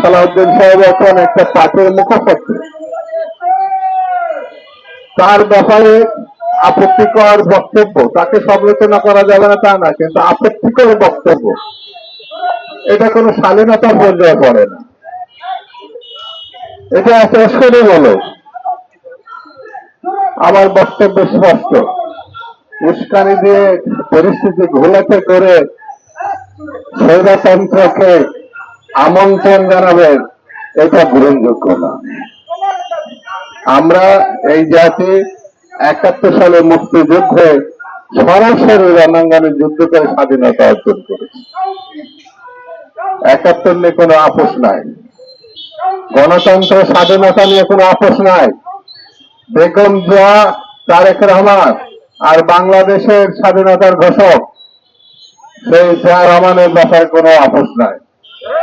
সালাউদ্দিন সাহেব এখন একটা পার্টির মুখপাত্র, তার ব্যাপারে আপত্তিকর বক্তব্য, তাকে সমালোচনা করা যাবে না তা না, কিন্তু আপত্তিকর বক্তব্য এটা কোনো শালীনতার পর্যায়ে পড়ে না, এটা একটা অশ্লীলতা। আমার বক্তব্য স্পষ্ট, উস্কানি দিয়ে পরিস্থিতি ঘোলাটে করে স্বৈরতন্ত্রকে আমন্ত্রণ জানাবেন, এটা গ্রহণযোগ্য না। আমরা এই জাতি 71 সালে মুক্তিযুদ্ধে সরাসরি রণাঙ্গনে যুদ্ধ করে স্বাধীনতা অর্জন করেছি। 71 নিয়ে কোনো আপোষ নাই, গণতন্ত্র স্বাধীনতা নিয়ে কোনো আপোষ নাই। বেগম জিয়া, তারেক রহমান আর বাংলাদেশের স্বাধীনতার ঘোষক সেই জিয়া রহমানের ব্যাপারে কোনো আপোষ নাই।